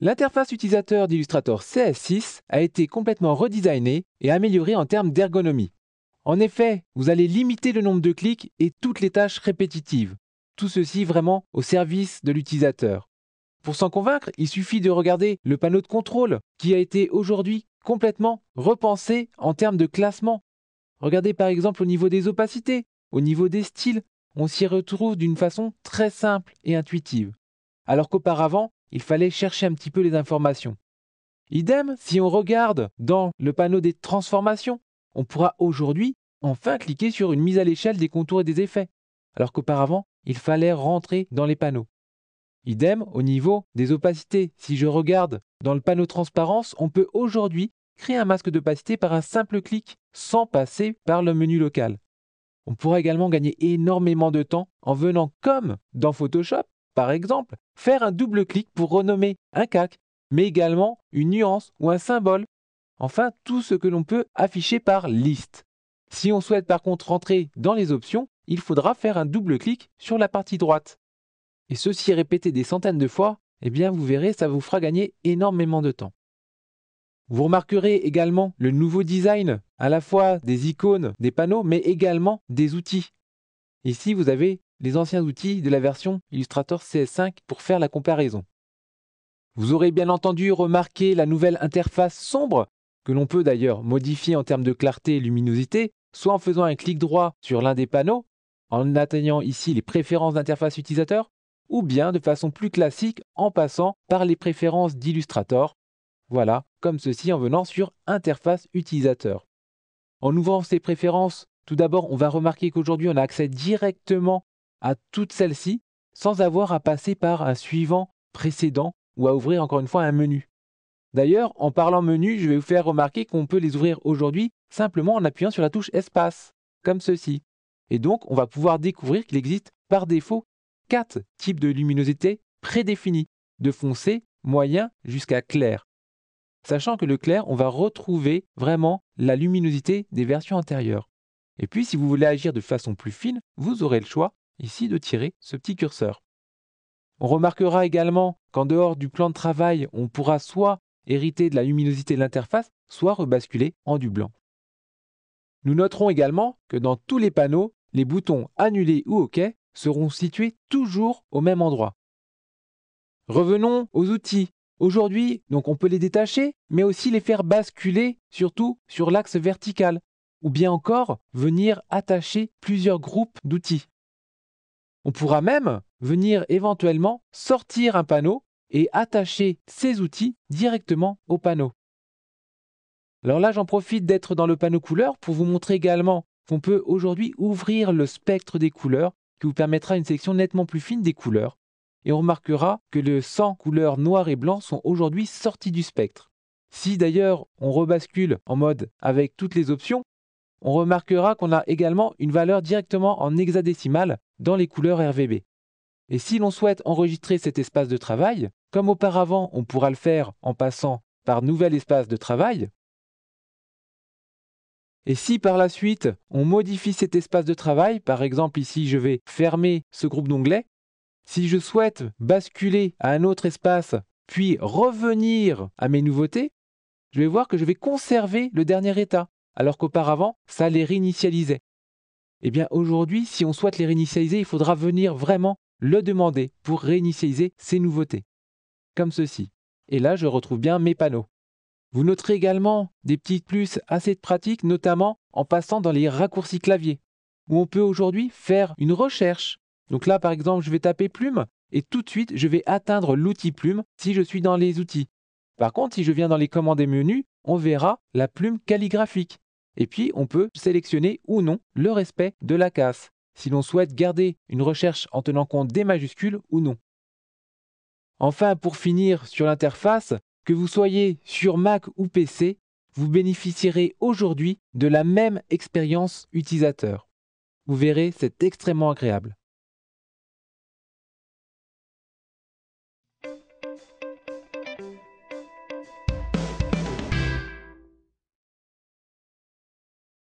L'interface utilisateur d'Illustrator CS6 a été complètement redesignée et améliorée en termes d'ergonomie. En effet, vous allez limiter le nombre de clics et toutes les tâches répétitives. Tout ceci vraiment au service de l'utilisateur. Pour s'en convaincre, il suffit de regarder le panneau de contrôle qui a été aujourd'hui complètement repensé en termes de classement. Regardez par exemple au niveau des opacités, au niveau des styles, on s'y retrouve d'une façon très simple et intuitive. Alors qu'auparavant, il fallait chercher un petit peu les informations. Idem, si on regarde dans le panneau des transformations, on pourra aujourd'hui enfin cliquer sur une mise à l'échelle des contours et des effets, alors qu'auparavant, il fallait rentrer dans les panneaux. Idem au niveau des opacités. Si je regarde dans le panneau transparence, on peut aujourd'hui créer un masque d'opacité par un simple clic, sans passer par le menu local. On pourra également gagner énormément de temps en venant, comme dans Photoshop, par exemple, faire un double clic pour renommer un CAC, mais également une nuance ou un symbole. Enfin, tout ce que l'on peut afficher par liste. Si on souhaite par contre rentrer dans les options, il faudra faire un double clic sur la partie droite. Et ceci répété des centaines de fois, eh bien vous verrez, ça vous fera gagner énormément de temps. Vous remarquerez également le nouveau design, à la fois des icônes, des panneaux, mais également des outils. Ici, vous avez les anciens outils de la version Illustrator CS5 pour faire la comparaison. Vous aurez bien entendu remarqué la nouvelle interface sombre, que l'on peut d'ailleurs modifier en termes de clarté et luminosité, soit en faisant un clic droit sur l'un des panneaux, en atteignant ici les préférences d'interface utilisateur, ou bien de façon plus classique en passant par les préférences d'Illustrator. Voilà, comme ceci en venant sur Interface utilisateur. En ouvrant ces préférences, tout d'abord, on va remarquer qu'aujourd'hui, on a accès directement à toutes celles-ci sans avoir à passer par un suivant précédent ou à ouvrir encore une fois un menu. D'ailleurs, en parlant menu, je vais vous faire remarquer qu'on peut les ouvrir aujourd'hui simplement en appuyant sur la touche Espace, comme ceci. Et donc, on va pouvoir découvrir qu'il existe par défaut 4 types de luminosité prédéfinis, de foncé, moyen jusqu'à clair. Sachant que le clair, on va retrouver vraiment la luminosité des versions antérieures. Et puis, si vous voulez agir de façon plus fine, vous aurez le choix ici de tirer ce petit curseur. On remarquera également qu'en dehors du plan de travail, on pourra soit hériter de la luminosité de l'interface, soit rebasculer en du blanc. Nous noterons également que dans tous les panneaux, les boutons Annuler ou OK seront situés toujours au même endroit. Revenons aux outils. Aujourd'hui, donc on peut les détacher, mais aussi les faire basculer, surtout sur l'axe vertical, ou bien encore venir attacher plusieurs groupes d'outils. On pourra même venir éventuellement sortir un panneau et attacher ces outils directement au panneau. Alors là, j'en profite d'être dans le panneau couleurs pour vous montrer également qu'on peut aujourd'hui ouvrir le spectre des couleurs qui vous permettra une sélection nettement plus fine des couleurs. Et on remarquera que les 100 couleurs noires et blancs sont aujourd'hui sorties du spectre. Si d'ailleurs on rebascule en mode avec toutes les options, on remarquera qu'on a également une valeur directement en hexadécimale dans les couleurs RGB. Et si l'on souhaite enregistrer cet espace de travail, comme auparavant on pourra le faire en passant par nouvel espace de travail, et si par la suite on modifie cet espace de travail, par exemple ici je vais fermer ce groupe d'onglets, si je souhaite basculer à un autre espace, puis revenir à mes nouveautés, je vais voir que je vais conserver le dernier état, alors qu'auparavant, ça les réinitialisait. Eh bien aujourd'hui, si on souhaite les réinitialiser, il faudra venir vraiment le demander pour réinitialiser ces nouveautés, comme ceci. Et là, je retrouve bien mes panneaux. Vous noterez également des petits plus assez pratiques, notamment en passant dans les raccourcis clavier, où on peut aujourd'hui faire une recherche. Donc là, par exemple, je vais taper plume et tout de suite, je vais atteindre l'outil plume si je suis dans les outils. Par contre, si je viens dans les commandes et menus, on verra la plume calligraphique. Et puis, on peut sélectionner ou non le respect de la casse, si l'on souhaite garder une recherche en tenant compte des majuscules ou non. Enfin, pour finir sur l'interface, que vous soyez sur Mac ou PC, vous bénéficierez aujourd'hui de la même expérience utilisateur. Vous verrez, c'est extrêmement agréable.